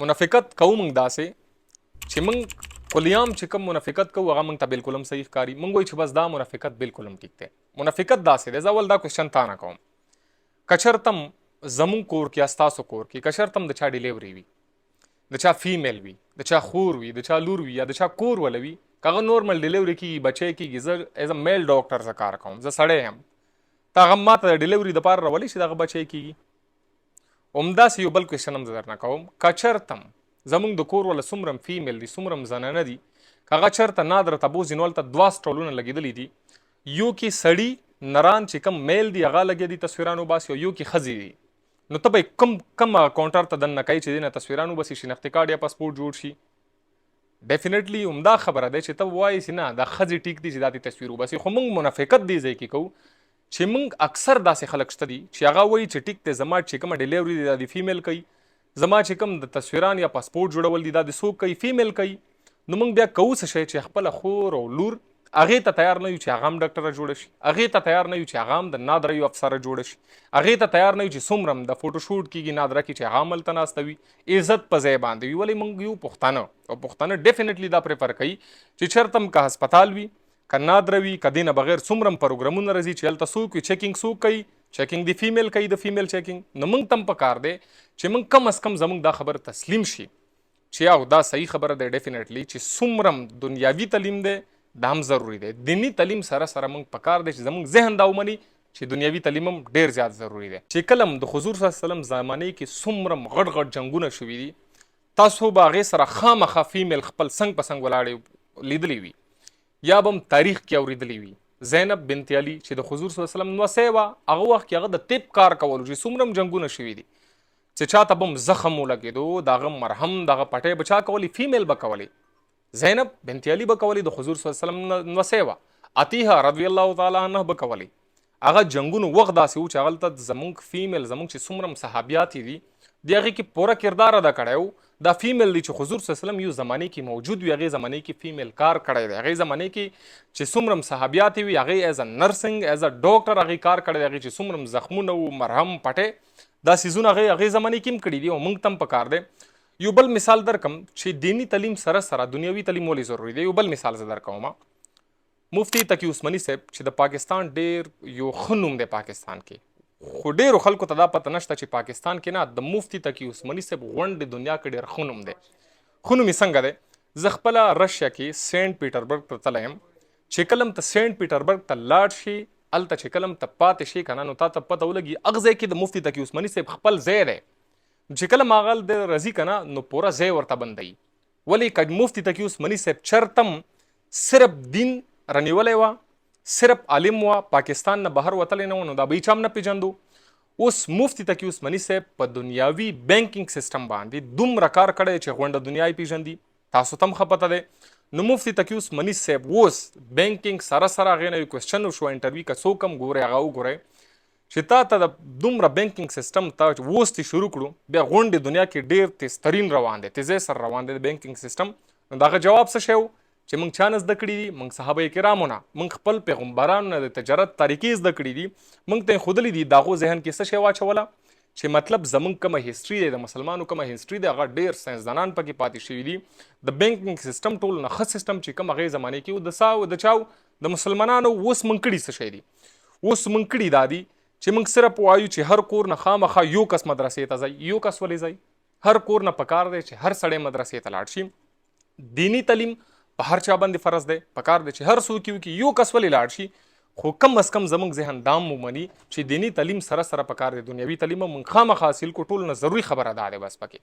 منافقت کوو موږ داسې چې موږ کلیام چې کوم منافقت کوو هغه موږ ته بالکل هم صحیح ښکاري. موږ وایو چې بس دا منافقت بالکل هم ټیک دی. منافقت داسې دی. زه اول دا کوېسچن تا نه کوم، که چېرته زموږ کور کې یا ستاسو کور کې که چېرته د چا ډیلیوري وي، د چا فیمیل وي، د چا خور وي، د چا لور وي، یا د چا کور وله وي، که هغه نورمل ډیلیوري کېږي، بچی کېږي، زه ایز ا میل ډاکټر زه کار کوم، زه سړی یم، ته هغه ما ته د ډیلیوري دپاره راولي چې دغه بچی کېږي. همداسې یو بل کوېسچن هم زه درنه کوم، که چېرته زموږ د کور وله څومره فیمیل دي، څومره زنانه دي، که هغه چېرته نادره تبوځي نو هلته 2 سټالونه لګېدلي دي، یو کې سړي نران چې کم میل دي هغه لګیا دي تصویران وباسي، او یو کې ښځې دي. نو ته به کم کاونټر ته دننه کوي چې دې نه تصویران وباسي، شناختي کارډ یا پاسپورټ جوړ شي. ډیفینیټلی همدا خبره ده چې ته وایې چې نه دا ښځې ټیک دي چې دا دې تصویر وباسي. خو موږ منافقت دې ځای کې کوو چې موږ اکثر داسې خلک شته دي چې هغه وایي چې ټیک دی زما چې کومه ډیلیوري دی دا د فیمیل کوي، زما چې کوم د تصویران یا پاسپورټ جوړول دي دا د څوک کوي، فیمیل کوي. نو موږ بیا کوو څه شی چې خپله خور او لور هغې ته تیار نه یو چې هغه هم ډاکټره جوړه شي، هغې ته تیار نه یو چې هغه هم د نادره یو افسره جوړه شي، هغې ته تیار نه یو چې څومره هم د فوټو شوټ کېږي نادره کې چې هغه هم هلته ناسته وي، عزت په ځای باندې وي. ولې موږ یو پښتانه، او پښتانه ډیفینیټلی دا پریفر کوي چې چېرته هم که هسپتال وي، که نادره وي، که دې نه بغیر څومره هم پروګرامونه راځي چې هلته څوک وي چیکینګ څوک کوي، چیکینګ د فیمیل کوي، د فیمیل چیکینګ. نو موږ ته هم پکار دی چې موږ کم از کم زموږ دا خبر تسلیم شي چې او دا صحیح خبره دی ډیفینیټلی چې څومره دنیاوي تعلیم دی دا هم ضروري دی. دینی تعلیم سره سره موږ پکار دی چې زموږ ذهن دا ومني چې دنیاوي تعلیم هم ډېر زیات ضروري دی. چې کله هم د حضور صلی الله علیه وسلم زمانې کې څومره غټ غټ جنګونه شوي دي، تاسو به هغې سره خامخا فیمیل خپل څنګ په څنګ ولاړې لیدلی وي، یا به هم تاریخ کې اورېدلی وي. زینب بنت علي چې د حضور صلی الله علیه وسلم نوسۍ وه، هغه وخت کې هغه د طب کار کولو چې څومره هم جنګونه شوي دي، چې چاته به هم زخم ولګېدو د هغه مرهم دغه پټۍ به چا کولی، فیمیل به کولی، زینب بنت علي به کولی، د حضور صلی الله علیه وسلم نوسۍ وه، عتیحه رضی الله تعالی عنه به کولی. هغه جنګونو وخت داسې و چې هغلته زموږ فیمیل زموږ چې څومره هم صحابیات دي د هغې کې پوره کردار ادا کړی و. دا فیمیل دی چې حضور صلی الله علیه وسلم یو زمانې کې موجود وي، هغې زمانې کې فیمیل کار کړی دی، هغې زمانې کې چې څومره هم صحابیات وي هغې ایز ا نرسنګ ایز ا ډاکټر هغې کار کړی دی، هغې چې څومره هم زخمونه و، مرهم، پټۍ، دا څیزونه هغې زمانې کې هم کړي دي، او موږ ته هم پکار دی. یو بل مثال درکم چې دینی تعلیم سره سره دنیوي تعلیم ولې ضروري دی. یو بل مثال زه درکوم، مفتی تقي عثماني صاحب چې د پاکستان ډېر یو ښه نوم دی پاکستان کې، خو ډېرو خلکو ته دا پته نشته چې پاکستان کې نه د مفتی تقي عثماني صاحب غونډې دنیا کې ډېر ښه نوم دی. ښه نوم یې څنګه دی؟ زه خپله رشیا کې سینټ پیټربرګ ته تللی یم. چې کله هم ته سینټ پیټربرګ ته لاړ شي، هلته چې کله هم ته پاتې شي که نه، نو تا ته پته ولګي هغه ځای کې د مفتی تقي عثماني صاحب خپل ځای دی. چې کله هم هغه د راځي که نه، نو پوره ځای ورته بندوي. ولې که مفتی تقي عثماني صاحب چېرته هم صرف دین رانیولی وه، صرف عالم وه، پاکستان نه بهر وتلی نه و، نو دا به هیچ هم نه پېژندو. اوس مفتی تقي عثماني صاحب په دنیاوي بینکینګ سیسټم باندې دومره کار کړی چې غونډه دنیا یې پېژندي، تاسو ته هم ښه پته دی. نو مفتی تقي عثماني صاحب اوس بینکینګ سره سره هغې نه یو کوېسچن وشو انټرویو که څوک هم ګورئ هغه وګورئ چې تا ته د دومره بینکینګ سیسټم ته اوس ترې شروع کړو، بیا غونډې دنیا کې ډېر تیزترین روان دی، تیزۍ سره روان دی د بینکینګ سیسټم. نو د هغه جواب څه شی و چې موږ چا نه زده کړي دي؟ موږ صحابه کرامو نه، موږ خپل پیغمبرانو نه د تجارت طریقې زده کړي دي، موږ ته یې ښودلي دي. د هغو ذهن کې څه شی واچوله چې مطلب زموږ کومه هسټري دی، د مسلمانو کومه هسټري دی، هغه ډېر ساینسدانان پکې پاتې شوي دي. د بینکینګ سیسټم ټول نه ښه سیسټم چې کوم هغې زمانې کې و د چاو د مسلمانانو، اوس موږ کړي څه شی دي؟ اوس موږ کړي دا دي چې موږ صرف وایو چې هر کور نه خامخا یو کس مدرسې ته ځي. یو کس ولې ځي؟ هر کور نه پکار دی چې هر سړی مدرسې ته لاړ شي. دینی تعلیم په هر چا باندې فرض دی، پکار دی چې هر څوک یې وکړي، یو کس ولې لاړ شي. خو کم از کم زموږ ذهن دا ومني چې دینی تعلیم سره سره پکار دی، دنیوي تعلیم هم موږ خامخا حاصل کړو. ټول نه ضروري خبره دا دی بس پکې.